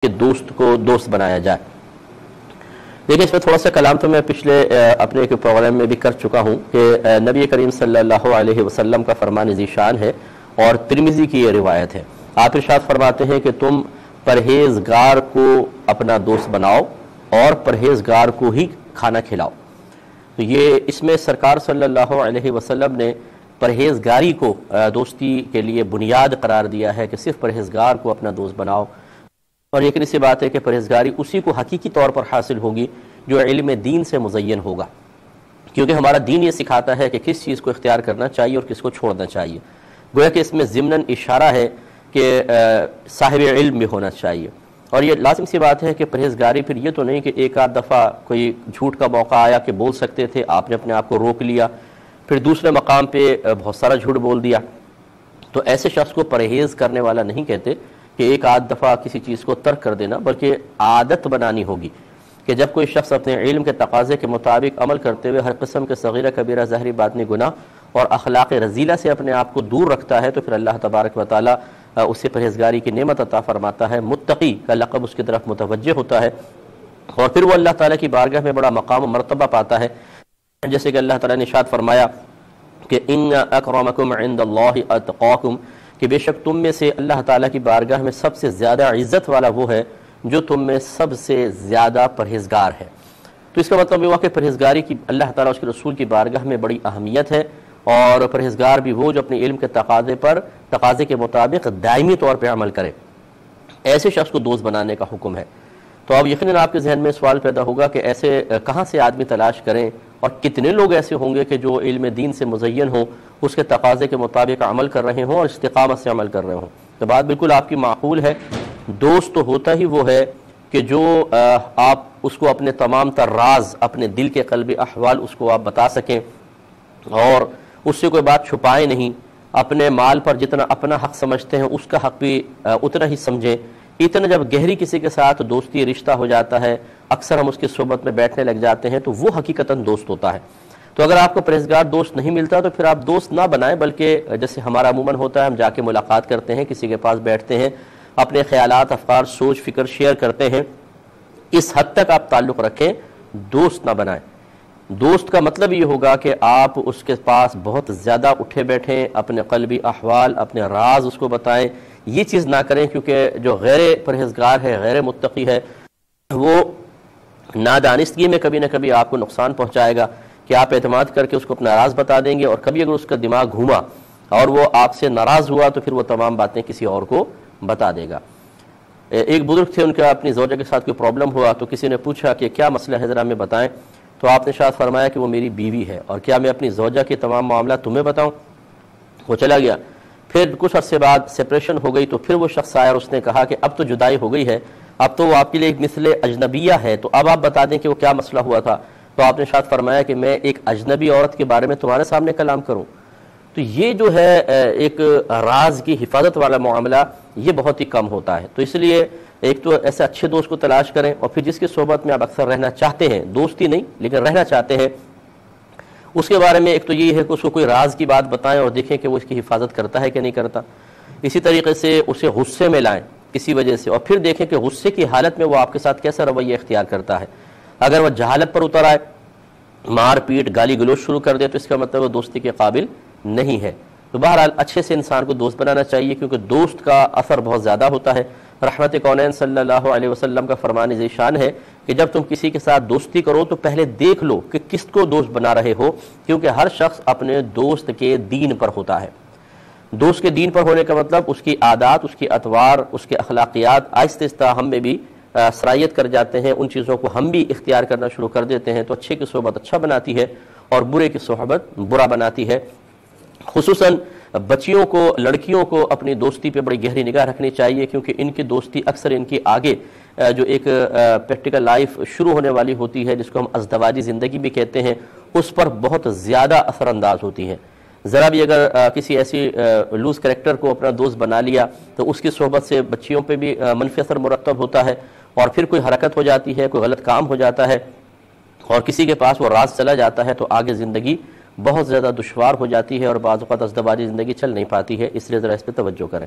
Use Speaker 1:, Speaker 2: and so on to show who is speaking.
Speaker 1: کہ دوست کو دوست بنایا جائے. دیکھیں اس میں تھوڑا سا کلام تو میں پچھلے اپنے ایک پروگرام میں بھی کر چکا ہوں کہ نبی کریم صلی اللہ علیہ وسلم کا فرمان ذیشان ہے اور ترمذی کی یہ روایت ہے. آپ ارشاد فرماتے ہیں کہ تم پرہیزگار کو اپنا دوست بناؤ اور پرہیزگار کو ہی کھانا کھلاؤ. تو یہ اس میں سرکار صلی اللہ علیہ وسلم نے پرہیزگاری کو دوستی کے لیے بنیاد قرار دیا ہے کہ صرف پرہیزگار کو اپنا دوست بناؤ. اور یقینی سی بات ہے کہ پرہیزگاری اسی کو حقیقی طور پر حاصل ہوگی جو علم دین سے مزین ہوگا، کیونکہ ہمارا دین یہ سکھاتا ہے کہ کس چیز کو اختیار کرنا چاہیے اور کس کو چھوڑنا چاہیے. گویا کہ اس میں ضمناً اشارہ ہے کہ صاحب علم بھی ہونا چاہیے. اور یہ لازم سی بات ہے کہ پرہیزگاری پھر یہ تو نہیں کہ ایک آدھ دفعہ کوئی جھوٹ کا موقع آیا کہ بول سکتے تھے، آپ نے اپنے آپ کو روک لیا، پھر دوسرے مقام پہ بہت سارا جھوٹ بول دیا. تو ایسے شخص کو پرہیز کرنے والا نہیں کہتے کہ ایک آدھ دفعہ کسی چیز کو ترک کر دینا، بلکہ عادت بنانی ہوگی کہ جب کوئی شخص اپنے علم کے تقاضے کے مطابق عمل کرتے ہوئے ہر قسم کے صغیرہ کبیرہ ظاہری باطنی گناہ اور اخلاق رذیلہ سے اپنے آپ کو دور رکھتا ہے تو پھر اللہ تبارک و تعالیٰ اسے پرہیزگاری کی نعمت عطا فرماتا ہے. متقی کا لقب اس کی طرف متوجہ ہوتا ہے اور پھر وہ اللہ تعالیٰ کی بارگاہ میں بڑا مقام و مرتبہ پاتا ہے. جیسے کہ اللہ تعالیٰ نے ارشاد فرمایا کہ ان اکرمکم عند اللہ اتقاکم، کہ بے شک تم میں سے اللہ تعالیٰ کی بارگاہ میں سب سے زیادہ عزت والا وہ ہے جو تم میں سب سے زیادہ پرہیزگار ہے. تو اس کا مطلب یہ ہوا کہ پرہیزگاری کی اللہ تعالیٰ اس کے رسول کی بارگاہ میں بڑی اہمیت ہے، اور پرہیزگار بھی وہ جو اپنے علم کے تقاضے کے مطابق دائمی طور پہ عمل کرے. ایسے شخص کو دوست بنانے کا حکم ہے. تو اب یقیناً آپ کے ذہن میں سوال پیدا ہوگا کہ ایسے کہاں سے آدمی تلاش کریں اور کتنے لوگ ایسے ہوں گے کہ جو علم دین سے مزین ہوں، اس کے تقاضے کے مطابق عمل کر رہے ہوں اور استقامت سے عمل کر رہے ہوں. تو بات بالکل آپ کی معقول ہے. دوست تو ہوتا ہی وہ ہے کہ جو آپ اس کو اپنے تمام تر راز، اپنے دل کے قلبی احوال اس کو آپ بتا سکیں اور اس سے کوئی بات چھپائیں نہیں. اپنے مال پر جتنا اپنا حق سمجھتے ہیں اس کا حق بھی اتنا ہی سمجھیں. اتنا جب گہری کسی کے ساتھ دوستی رشتہ ہو جاتا ہے، اکثر ہم اس کی صحبت میں بیٹھنے لگ جاتے ہیں، تو وہ حقیقتاً دوست ہوتا ہے. تو اگر آپ کو پرہیزگار دوست نہیں ملتا تو پھر آپ دوست نہ بنائیں، بلکہ جیسے ہمارا عموماً ہوتا ہے ہم جا کے ملاقات کرتے ہیں، کسی کے پاس بیٹھتے ہیں، اپنے خیالات، افکار، سوچ فکر شیئر کرتے ہیں. اس حد تک آپ تعلق رکھیں، دوست نہ بنائیں. دوست کا مطلب یہ ہوگا کہ آپ اس کے پاس بہت زیادہ اٹھے بیٹھیں، اپنے قلبی احوال، اپنے راز اس کو بتائیں. یہ چیز نہ کریں، کیونکہ جو غیر پرہیزگار ہے، غیر متقی ہے، وہ نادانستگی میں کبھی نہ کبھی آپ کو نقصان پہنچائے گا کہ آپ اعتماد کر کے اس کو اپنا راز بتا دیں گے، اور کبھی اگر اس کا دماغ گھوما اور وہ آپ سے ناراض ہوا تو پھر وہ تمام باتیں کسی اور کو بتا دے گا. ایک بزرگ تھے، ان کا اپنی زوجہ کے ساتھ کوئی پرابلم ہوا تو کسی نے پوچھا کہ کیا مسئلہ ہے، ذرا ہمیں بتائیں. تو آپ نے ارشاد فرمایا کہ وہ میری بیوی ہے اور کیا میں اپنی زوجہ کے تمام معاملات تمہیں بتاؤں. وہ چلا گیا. پھر کچھ عرصے بعد سپریشن ہو گئی تو پھر وہ شخص آیا اور اس نے کہا کہ اب تو جدائی ہو گئی ہے، اب تو وہ آپ کے لیے ایک مثل اجنبیہ ہے، تو اب آپ بتا دیں کہ وہ کیا مسئلہ ہوا تھا. تو آپ نے ارشاد فرمایا کہ میں ایک اجنبی عورت کے بارے میں تمہارے سامنے کلام کروں. تو یہ جو ہے ایک راز کی حفاظت والا معاملہ یہ بہت ہی کم ہوتا ہے. تو اس لیے ایک تو ایسے اچھے دوست کو تلاش کریں، اور پھر جس کی صحبت میں آپ اکثر رہنا چاہتے ہیں، دوستی نہیں لیکن رہنا چاہتے ہیں، اس کے بارے میں ایک تو یہ ہے کہ اس کو کوئی راز کی بات بتائیں اور دیکھیں کہ وہ اس کی حفاظت کرتا ہے کہ نہیں کرتا. اسی طریقے سے اسے غصے میں لائیں کسی وجہ سے، اور پھر دیکھیں کہ غصے کی حالت میں وہ آپ کے ساتھ کیسا رویہ اختیار کرتا ہے. اگر وہ جہالت پر اتر آئے، مار پیٹ گالی گلوچ شروع کر دے تو اس کا مطلب وہ دوستی کے قابل نہیں ہے. تو بہرحال اچھے سے انسان کو دوست بنانا چاہیے، کیونکہ دوست کا اثر بہت زیادہ ہوتا ہے. رحمت کونین صلی اللہ علیہ وسلم کا فرمان ذیشان ہے کہ جب تم کسی کے ساتھ دوستی کرو تو پہلے دیکھ لو کہ کس کو دوست بنا رہے ہو، کیونکہ ہر شخص اپنے دوست کے دین پر ہوتا ہے. دوست کے دین پر ہونے کا مطلب اس کی عادات، اس کی اطوار، اس کے اخلاقیات آہستہ آہستہ ہم میں بھی سرایت کر جاتے ہیں، ان چیزوں کو ہم بھی اختیار کرنا شروع کر دیتے ہیں. تو اچھے کی صحبت اچھا بناتی ہے اور برے کی صحبت برا بناتی ہے. خصوصاً بچیوں کو، لڑکیوں کو اپنی دوستی پہ بڑی گہری نگاہ رکھنی چاہیے، کیونکہ ان کی دوستی اکثر ان کی آگے جو ایک پریکٹیکل لائف شروع ہونے والی ہوتی ہے، جس کو ہم ازدواجی زندگی بھی کہتے ہیں، اس پر بہت زیادہ اثر انداز ہوتی ہے. ذرا بھی اگر کسی ایسی لوز کریکٹر کو اپنا دوست بنا لیا تو اس کی صحبت سے بچیوں پہ بھی منفی اثر مرتب ہوتا ہے، اور پھر کوئی حرکت ہو جاتی ہے، کوئی غلط کام ہو جاتا ہے اور کسی کے پاس وہ راز چلا جاتا ہے تو آگے زندگی بہت زیادہ دشوار ہو جاتی ہے اور بعض اوقات ازدواجی زندگی چل نہیں پاتی ہے. اس لیے ذرا اس پہ توجہ کریں.